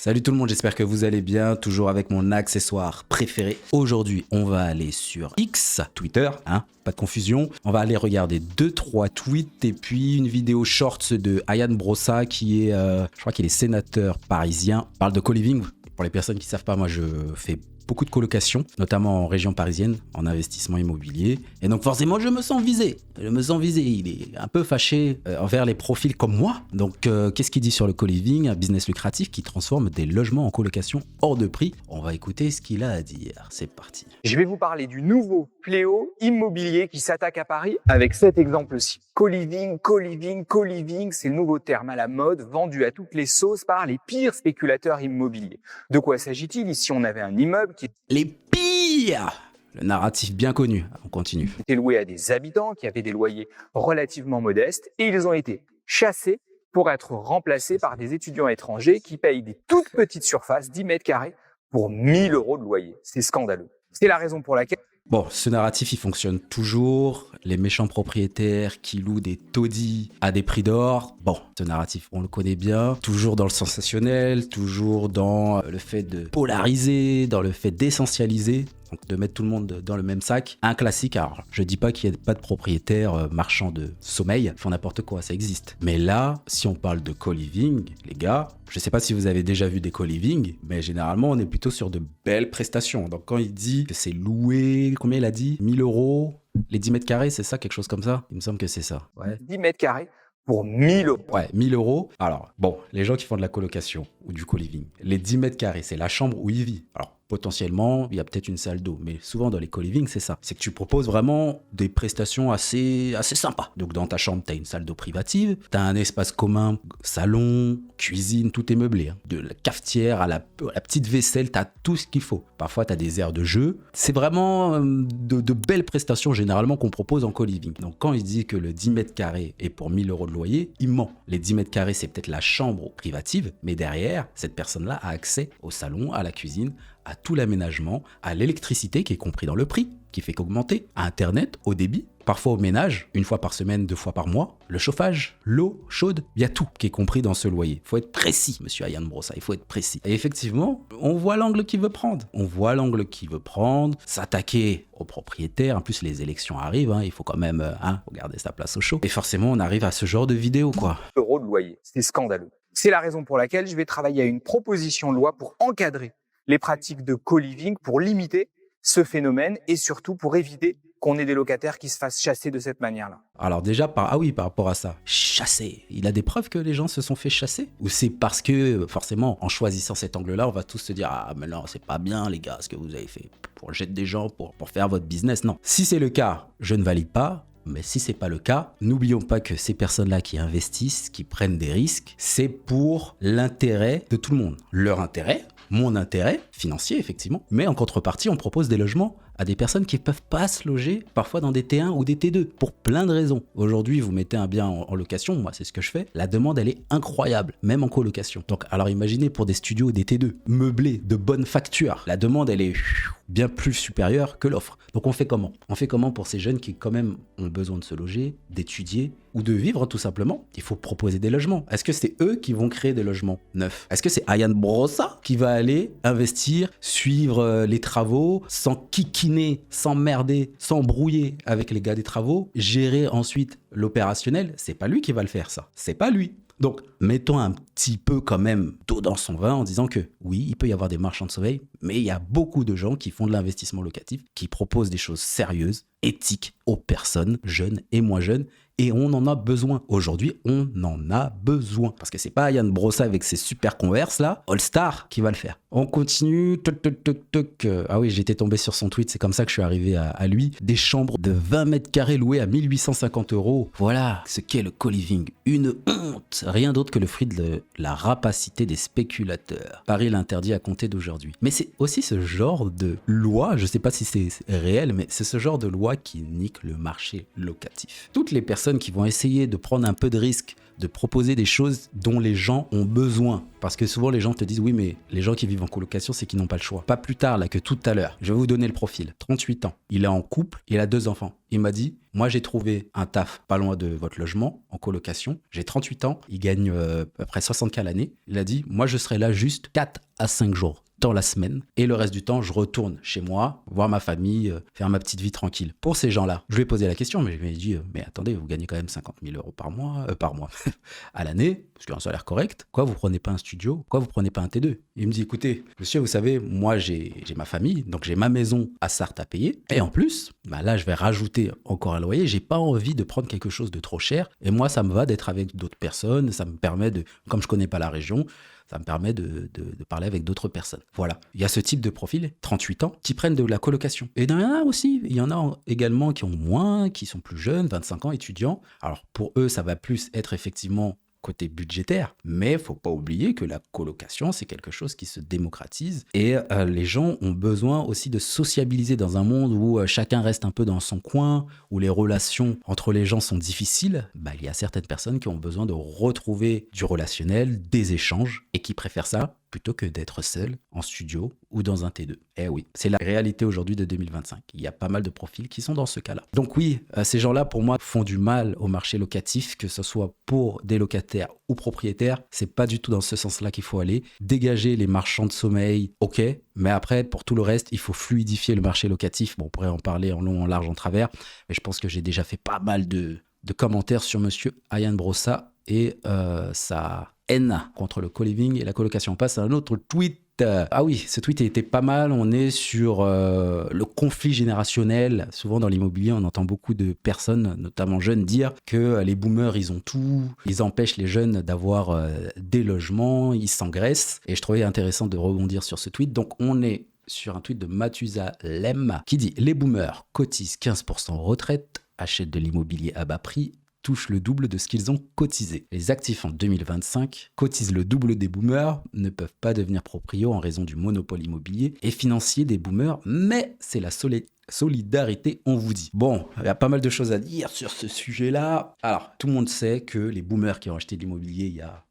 Salut tout le monde, j'espère que vous allez bien, toujours avec mon accessoire préféré. Aujourd'hui, on va aller sur X, Twitter, pas de confusion. On va aller regarder 2-3 tweets et puis une vidéo shorts de Ayan Brossa qui est, je crois qu'il est sénateur parisien. On parle de co-living. Pour les personnes qui ne savent pas, moi je fais beaucoup de colocations, notamment en région parisienne, en investissement immobilier. Et donc forcément, je me sens visé. Il est un peu fâché envers les profils comme moi. Donc qu'est-ce qu'il dit sur le co-living, un business lucratif qui transforme des logements en colocation hors de prix? On va écouter ce qu'il a à dire. C'est parti. Je vais vous parler du nouveau fléau immobilier qui s'attaque à Paris avec cet exemple-ci. Co-living, c'est le nouveau terme à la mode vendu à toutes les sauces par les pires spéculateurs immobiliers. De quoi s'agit-il? Ici, on avait un immeuble qui Les pires! Le narratif bien connu. On continue. était loué à des habitants qui avaient des loyers relativement modestes et ils ont été chassés pour être remplacés par des étudiants étrangers qui payent des toutes petites surfaces, 10 mètres carrés, pour 1000 € de loyer. C'est scandaleux. C'est la raison pour laquelle Bon, ce narratif, il fonctionne toujours. Les méchants propriétaires qui louent des taudis à des prix d'or. Bon, ce narratif, on le connaît bien. Toujours dans le sensationnel, toujours dans le fait de polariser, dans le fait d'essentialiser. Donc de mettre tout le monde dans le même sac. Un classique, alors je dis pas qu'il n'y a pas de propriétaires marchands de sommeil, ils font n'importe quoi, ça existe. Mais là, si on parle de co-living, les gars, je sais pas si vous avez déjà vu des co-living, mais généralement on est plutôt sur de belles prestations. Donc quand il dit que c'est loué, combien il a dit? 1000 €, les 10 mètres carrés, c'est ça, quelque chose comme ça? Il me semble que c'est ça. Ouais. 10 mètres carrés pour 1000 €. Ouais, 1000 €. Alors, bon, les gens qui font de la colocation ou du co-living, les 10 mètres carrés, c'est la chambre où il vit. Alors, potentiellement, il y a peut-être une salle d'eau, mais souvent dans les co-living, c'est ça. C'est que tu proposes vraiment des prestations assez sympas. Donc, dans ta chambre, tu as une salle d'eau privative, tu as un espace commun, salon, cuisine, tout est meublé. De la cafetière à la petite vaisselle, tu as tout ce qu'il faut. Parfois, tu as des aires de jeu. C'est vraiment de belles prestations généralement qu'on propose en co-living. Donc, quand il dit que le 10 mètres carrés est pour 1000 € de loyer, il ment. Les 10 mètres carrés, c'est peut-être la chambre privative, mais derrière, cette personne-là a accès au salon, à la cuisine, à tout l'aménagement, à l'électricité qui est compris dans le prix, qui fait qu'augmenter, à Internet, au débit, parfois au ménage, une fois par semaine, 2 fois par mois, le chauffage, l'eau chaude, il y a tout qui est compris dans ce loyer. Il faut être précis, monsieur Ayan Brossa, il faut être précis. Et effectivement, on voit l'angle qu'il veut prendre. S'attaquer aux propriétaires. En plus, les élections arrivent, il faut quand même garder sa place au chaud. Et forcément, on arrive à ce genre de vidéo, quoi. Euros de loyer. C'est scandaleux. C'est la raison pour laquelle je vais travailler à une proposition de loi pour encadrer les pratiques de co-living, pour limiter ce phénomène et surtout pour éviter qu'on ait des locataires qui se fassent chasser de cette manière-là. Alors déjà, par rapport à ça, chasser, il a des preuves que les gens se sont fait chasser? Ou c'est parce que, forcément, en choisissant cet angle-là, on va tous se dire « Ah, mais non, c'est pas bien, les gars, ce que vous avez fait pour jeter des gens, pour faire votre business. » Non. Si c'est le cas, je ne valide pas. Mais si c'est pas le cas, n'oublions pas que ces personnes-là qui investissent, qui prennent des risques, c'est pour l'intérêt de tout le monde. Leur intérêt, mon intérêt financier effectivement, mais en contrepartie, on propose des logements à des personnes qui ne peuvent pas se loger, parfois dans des T1 ou des T2, pour plein de raisons. Aujourd'hui, vous mettez un bien en location, moi c'est ce que je fais, la demande elle est incroyable, même en colocation. Donc alors imaginez pour des studios des T2, meublés, de bonne facture, la demande elle est bien plus supérieure que l'offre. Donc on fait comment? On fait comment pour ces jeunes qui quand même ont besoin de se loger, d'étudier ou de vivre tout simplement? Il faut proposer des logements. Est-ce que c'est eux qui vont créer des logements neufs? Est-ce que c'est Ayan Brossa qui va aller investir, suivre les travaux, sans kikiner, sans merder, sans brouiller avec les gars des travaux, gérer ensuite l'opérationnel? C'est pas lui qui va le faire ça. C'est pas lui. Donc, mettons un petit peu quand même d'eau dans son vin en disant que oui, il peut y avoir des marchands de sommeil, mais il y a beaucoup de gens qui font de l'investissement locatif, qui proposent des choses sérieuses, éthiques aux personnes, jeunes et moins jeunes, et on en a besoin. Aujourd'hui, on en a besoin. Parce que c'est pas Ayan Brossa avec ses super Converse là, All Star, qui va le faire. On continue. Ah oui, j'étais tombé sur son tweet, c'est comme ça que je suis arrivé à lui. Des chambres de 20 mètres carrés louées à 1850 €. Voilà ce qu'est le co-living. Une honte. Rien d'autre que le fruit de la rapacité des spéculateurs. Paris l'interdit à compter d'aujourd'hui. Mais c'est aussi ce genre de loi, je sais pas si c'est réel, mais c'est ce genre de loi qui nique le marché locatif. Toutes les personnes personnes qui vont essayer de prendre un peu de risque, de proposer des choses dont les gens ont besoin. Parce que souvent, les gens te disent, oui, mais les gens qui vivent en colocation, c'est qu'ils n'ont pas le choix. Pas plus tard, là, que tout à l'heure. Je vais vous donner le profil. 38 ans. Il est en couple, il a 2 enfants. Il m'a dit, moi, j'ai trouvé un taf pas loin de votre logement, en colocation. J'ai 38 ans, il gagne à peu près 60K l'année. Il a dit, moi, je serai là juste 4 à 5 jours dans la semaine. Et le reste du temps, je retourne chez moi, voir ma famille, faire ma petite vie tranquille. Pour ces gens-là, je lui ai posé la question, mais je lui ai dit, mais attendez, vous gagnez quand même 50 000 euros par mois, à l'année, parce qu'il y a un salaire correct. Pourquoi vous prenez pas un studio? Pourquoi vous prenez pas un T2? Il me dit, écoutez, monsieur, vous savez, moi, j'ai ma famille, donc j'ai ma maison à Sarthe à payer. Et en plus, là, je vais rajouter encore un loyer. J'ai pas envie de prendre quelque chose de trop cher. Et moi, ça me va d'être avec d'autres personnes. Ça me permet de, comme je connais pas la région, ça me permet de parler avec d'autres personnes. Voilà. Il y a ce type de profil, 38 ans, qui prennent de la colocation. Et il y en a aussi, il y en a également qui ont moins, qui sont plus jeunes, 25 ans, étudiants. Alors pour eux, ça va plus être effectivement côté budgétaire, mais faut pas oublier que la colocation, c'est quelque chose qui se démocratise et les gens ont besoin aussi de sociabiliser dans un monde où chacun reste un peu dans son coin, où les relations entre les gens sont difficiles. Il y a certaines personnes qui ont besoin de retrouver du relationnel, des échanges et qui préfèrent ça plutôt que d'être seul en studio ou dans un T2. Eh oui, c'est la réalité aujourd'hui de 2025. Il y a pas mal de profils qui sont dans ce cas-là. Donc oui, ces gens-là, pour moi, font du mal au marché locatif, que ce soit pour des locataires ou propriétaires. C'est pas du tout dans ce sens-là qu'il faut aller. Dégager les marchands de sommeil, ok, mais après, pour tout le reste, il faut fluidifier le marché locatif. Bon, on pourrait en parler en long, en large, en travers, mais je pense que j'ai déjà fait pas mal de commentaires sur monsieur Ayaan Brossa et sa haine contre le co-living et la colocation. On passe à un autre tweet. Ah oui, ce tweet était pas mal. On est sur le conflit générationnel. Souvent dans l'immobilier, on entend beaucoup de personnes, notamment jeunes, dire que les boomers, ils ont tout. Ils empêchent les jeunes d'avoir des logements. Ils s'engraissent. Et je trouvais intéressant de rebondir sur ce tweet. Donc on est sur un tweet de Mathusalem qui dit « Les boomers cotisent 15% retraite, achètent de l'immobilier à bas prix, touchent le double de ce qu'ils ont cotisé. Les actifs en 2025 cotisent le double des boomers, ne peuvent pas devenir proprios en raison du monopole immobilier et financier des boomers, mais c'est la solidarité, on vous dit. » Bon, il y a pas mal de choses à dire sur ce sujet-là. Alors, tout le monde sait que les boomers qui ont acheté de l'immobilier il y a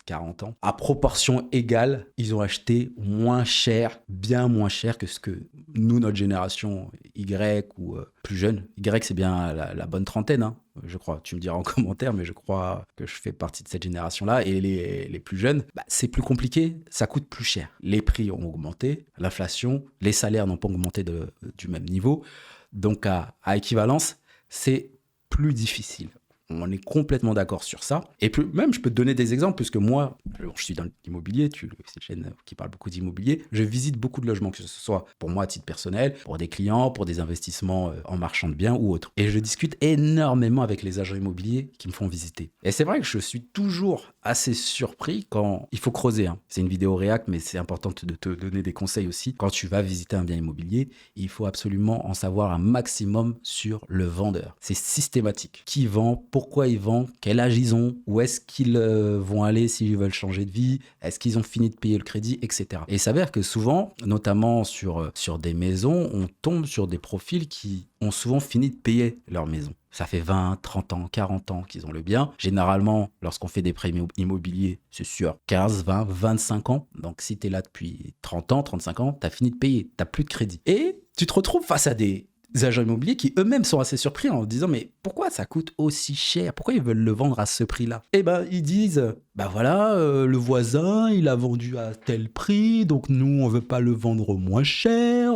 30-40 ans, à proportion égale, ils ont acheté moins cher, bien moins cher que ce que nous, notre génération Y ou plus jeune. Y, c'est bien la bonne trentaine, hein, je crois. Tu me diras en commentaire, mais je crois que je fais partie de cette génération-là. Et les plus jeunes, c'est plus compliqué, ça coûte plus cher. Les prix ont augmenté, l'inflation, les salaires n'ont pas augmenté du même niveau. Donc, à équivalence, c'est plus difficile. On est complètement d'accord sur ça. Et puis, même, je peux te donner des exemples, puisque moi, je suis dans l'immobilier, c'est une chaîne qui parle beaucoup d'immobilier. Je visite beaucoup de logements, que ce soit pour moi à titre personnel, pour des clients, pour des investissements en marchand de biens ou autre. Et je discute énormément avec les agents immobiliers qui me font visiter. Et c'est vrai que je suis toujours assez surpris quand il faut creuser. C'est une vidéo réac, mais c'est important de te donner des conseils aussi. Quand tu vas visiter un bien immobilier, il faut absolument en savoir un maximum sur le vendeur. C'est systématique. Qui vend? Pourquoi ils vendent, quel âge ils ont, où est-ce qu'ils vont aller s'ils veulent changer de vie, est-ce qu'ils ont fini de payer le crédit, etc. Et il s'avère que souvent, notamment sur des maisons, on tombe sur des profils qui ont souvent fini de payer leur maison. Ça fait 20, 30 ans, 40 ans qu'ils ont le bien. Généralement, lorsqu'on fait des prêts immobiliers, c'est sur 15, 20, 25 ans. Donc si tu es là depuis 30 ans, 35 ans, tu as fini de payer, tu n'as plus de crédit. Et tu te retrouves face à des agents immobiliers qui eux-mêmes sont assez surpris en disant mais pourquoi ça coûte aussi cher? Pourquoi ils veulent le vendre à ce prix-là? Eh ben ils disent voilà, le voisin il a vendu à tel prix, donc nous on veut pas le vendre moins cher.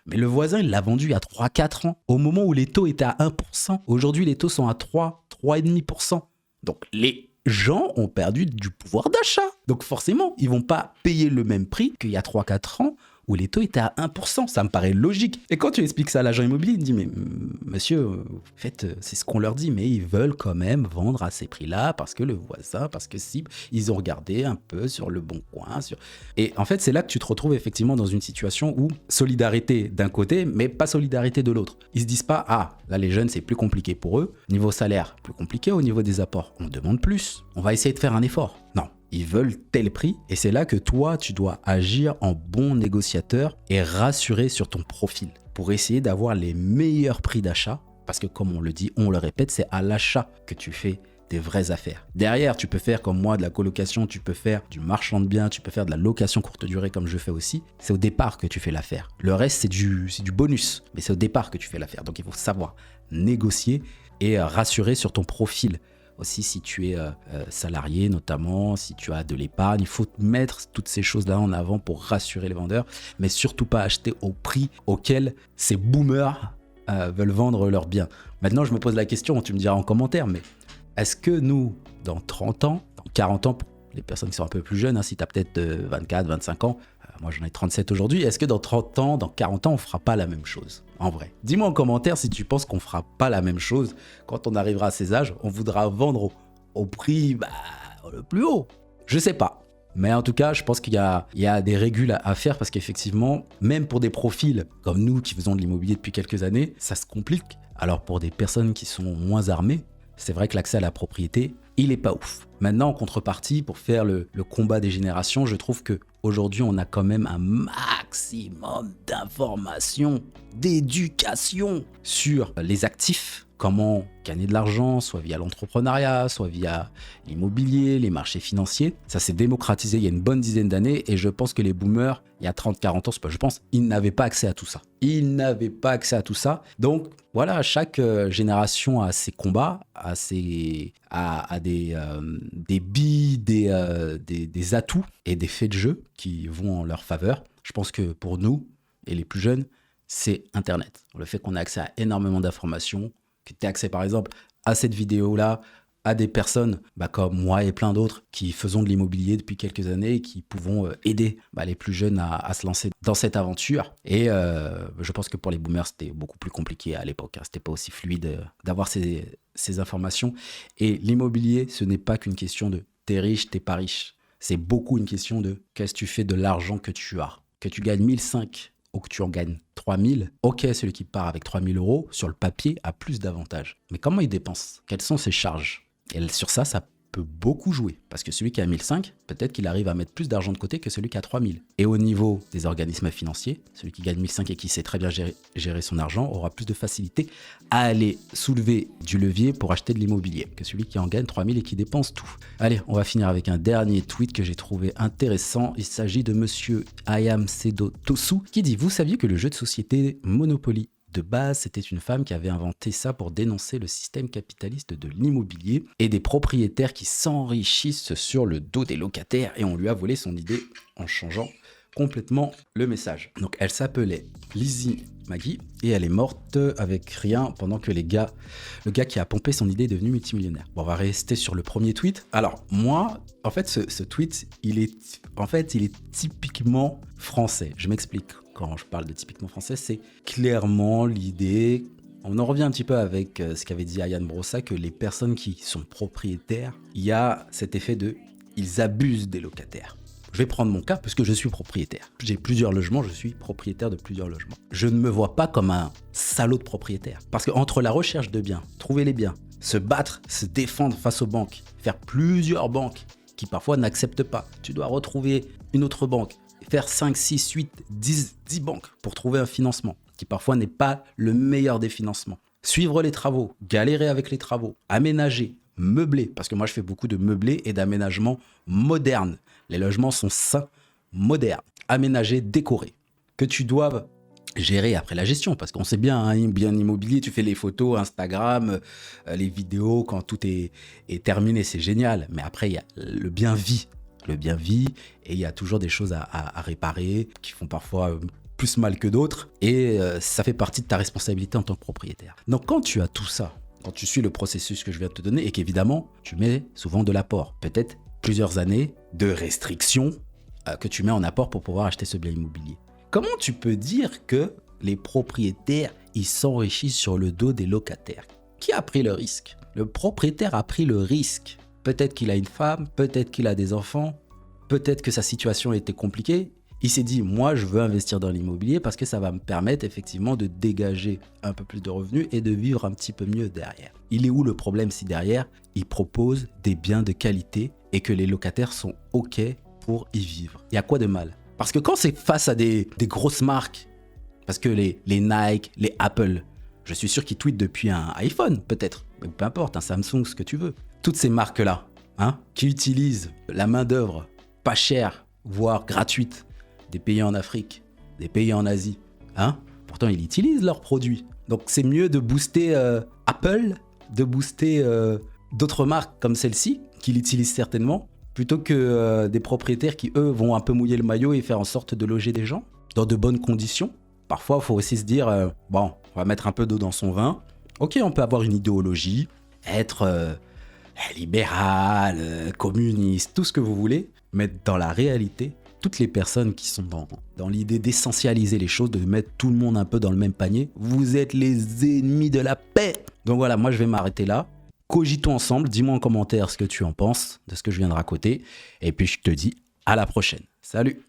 Mais le voisin il l'a vendu à 3-4 ans, au moment où les taux étaient à 1%. Aujourd'hui les taux sont à 3,5%. Donc les gens ont perdu du pouvoir d'achat. Donc forcément ils vont pas payer le même prix qu'il y a 3-4 ans où les taux étaient à 1%. Ça me paraît logique. Et quand tu expliques ça à l'agent immobilier, il me dit, mais monsieur, en fait, c'est ce qu'on leur dit, mais ils veulent quand même vendre à ces prix-là parce que le voisin, parce que si, ils ont regardé un peu sur le bon coin. Et en fait, c'est là que tu te retrouves effectivement dans une situation où solidarité d'un côté, mais pas solidarité de l'autre. Ils se disent pas, là, les jeunes, c'est plus compliqué pour eux. Niveau salaire, plus compliqué. Au niveau des apports, on demande plus. On va essayer de faire un effort. Non. Ils veulent tel prix et c'est là que toi, tu dois agir en bon négociateur et rassurer sur ton profil pour essayer d'avoir les meilleurs prix d'achat Parce que comme on le dit, on le répète, c'est à l'achat que tu fais des vraies affaires. Derrière, tu peux faire comme moi de la colocation, tu peux faire du marchand de biens, tu peux faire de la location courte durée comme je fais aussi. C'est au départ que tu fais l'affaire. Le reste, c'est du bonus, mais c'est au départ que tu fais l'affaire. Donc il faut savoir négocier et rassurer sur ton profil. Aussi, si tu es salarié notamment, si tu as de l'épargne, il faut mettre toutes ces choses-là en avant pour rassurer les vendeurs, mais surtout pas acheter au prix auquel ces boomers veulent vendre leurs biens. Maintenant, je me pose la question, tu me diras en commentaire, mais est-ce que nous, dans 30 ans, dans 40 ans, pour les personnes qui sont un peu plus jeunes, si tu as peut-être 24, 25 ans, moi j'en ai 37 aujourd'hui, est-ce que dans 30 ans, dans 40 ans, on fera pas la même chose? En vrai. Dis-moi en commentaire si tu penses qu'on fera pas la même chose. Quand on arrivera à ces âges, on voudra vendre au prix le plus haut. Je sais pas. Mais en tout cas, je pense qu'il y a des régules à faire parce qu'effectivement, même pour des profils comme nous qui faisons de l'immobilier depuis quelques années, ça se complique. Alors pour des personnes qui sont moins armées, c'est vrai que l'accès à la propriété, il est pas ouf. Maintenant, en contrepartie, pour faire le combat des générations, je trouve qu'aujourd'hui, on a quand même un maximum d'informations, d'éducation sur les actifs, comment gagner de l'argent, soit via l'entrepreneuriat, soit via l'immobilier, les marchés financiers. Ça s'est démocratisé il y a une bonne dizaine d'années et je pense que les boomers, il y a 30-40 ans, c'est pas je pense, ils n'avaient pas accès à tout ça. Ils n'avaient pas accès à tout ça. Donc voilà, chaque génération a ses combats, a des billes, des atouts et des faits de jeu qui vont en leur faveur. Je pense que pour nous et les plus jeunes, c'est Internet. Le fait qu'on ait accès à énormément d'informations, que tu aies accès par exemple à cette vidéo-là, à des personnes comme moi et plein d'autres qui faisons de l'immobilier depuis quelques années et qui pouvons aider les plus jeunes à se lancer dans cette aventure. Et je pense que pour les boomers, c'était beaucoup plus compliqué à l'époque. C'était pas aussi fluide d'avoir ces informations. Et l'immobilier, ce n'est pas qu'une question de t'es riche, t'es pas riche. C'est beaucoup une question de qu'est-ce que tu fais de l'argent que tu as. Que tu gagnes 1005 ou que tu en gagnes 3000, ok, celui qui part avec 3000 euros, sur le papier, a plus d'avantages. Mais comment il dépense? Quelles sont ses charges? Et sur ça, ça peut beaucoup jouer. Parce que celui qui a 1005, peut-être qu'il arrive à mettre plus d'argent de côté que celui qui a 3000. Et au niveau des organismes financiers, celui qui gagne 1005 et qui sait très bien gérer son argent aura plus de facilité à aller soulever du levier pour acheter de l'immobilier que celui qui en gagne 3000 et qui dépense tout. Allez, on va finir avec un dernier tweet que j'ai trouvé intéressant. Il s'agit de monsieur Ayam Sedo Tosu qui dit « Vous saviez que le jeu de société Monopoly de base, c'était une femme qui avait inventé ça pour dénoncer le système capitaliste de l'immobilier et des propriétaires qui s'enrichissent sur le dos des locataires et on lui a volé son idée en changeant complètement le message. » Donc elle s'appelait Lizzie Maggie et elle est morte avec rien pendant que le gars qui a pompé son idée est devenu multimillionnaire. Bon, on va rester sur le premier tweet. Alors moi, en fait, ce tweet, il est typiquement français. Je m'explique. Quand je parle de typiquement français, c'est clairement l'idée, on en revient un petit peu avec ce qu'avait dit Ayane Brossa, que les personnes qui sont propriétaires, il y a cet effet ils abusent des locataires. Je vais prendre mon cas parce que je suis propriétaire. J'ai plusieurs logements, je suis propriétaire de plusieurs logements. Je ne me vois pas comme un salaud de propriétaire. Parce qu'entre la recherche de biens, trouver les biens, se battre, se défendre face aux banques, faire plusieurs banques qui parfois n'acceptent pas, tu dois retrouver une autre banque, faire 5, 6, 8, 10 banques pour trouver un financement qui parfois n'est pas le meilleur des financements. Suivre les travaux, galérer avec les travaux, aménager, meubler, parce que moi je fais beaucoup de meublé et d'aménagement moderne. Les logements sont sains, modernes, aménagés, décorés, que tu dois gérer après la gestion, parce qu'on sait bien, bien immobilier, tu fais les photos, Instagram, les vidéos, quand tout est terminé, c'est génial, mais après il y a le bien vie, et il y a toujours des choses à réparer qui font parfois plus mal que d'autres et ça fait partie de ta responsabilité en tant que propriétaire. Donc quand tu as tout ça, quand tu suis le processus que je viens de te donner et qu'évidemment tu mets souvent de l'apport, peut-être plusieurs années de restrictions que tu mets en apport pour pouvoir acheter ce bien immobilier. Comment tu peux dire que les propriétaires ils s'enrichissent sur le dos des locataires? Qui a pris le risque? Le propriétaire a pris le risque. Peut-être qu'il a une femme, peut-être qu'il a des enfants, peut-être que sa situation était compliquée. Il s'est dit, moi, je veux investir dans l'immobilier parce que ça va me permettre effectivement de dégager un peu plus de revenus et de vivre un petit peu mieux derrière. Il est où le problème si derrière, il propose des biens de qualité et que les locataires sont OK pour y vivre? Il y a quoi de mal? Parce que quand c'est face à des grosses marques, parce que les Nike, les Apple, Je suis sûr qu'ils tweetent depuis un iPhone, peut-être. Mais peu importe, un Samsung, ce que tu veux. Toutes ces marques-là, qui utilisent la main-d'œuvre pas chère, voire gratuite, des pays en Afrique, des pays en Asie, pourtant ils utilisent leurs produits. Donc c'est mieux de booster Apple, de booster d'autres marques comme celle-ci, qui l'utilisent certainement, plutôt que des propriétaires qui, eux, vont un peu mouiller le maillot et faire en sorte de loger des gens dans de bonnes conditions. Parfois, il faut aussi se dire, bon, on va mettre un peu d'eau dans son vin. Ok, on peut avoir une idéologie, être libéral, communiste, tout ce que vous voulez, mais dans la réalité, toutes les personnes qui sont dans l'idée d'essentialiser les choses, de mettre tout le monde un peu dans le même panier, vous êtes les ennemis de la paix. Donc voilà, moi je vais m'arrêter là. Cogitons ensemble, dis-moi en commentaire ce que tu en penses de ce que je viens de raconter. Et puis je te dis à la prochaine. Salut!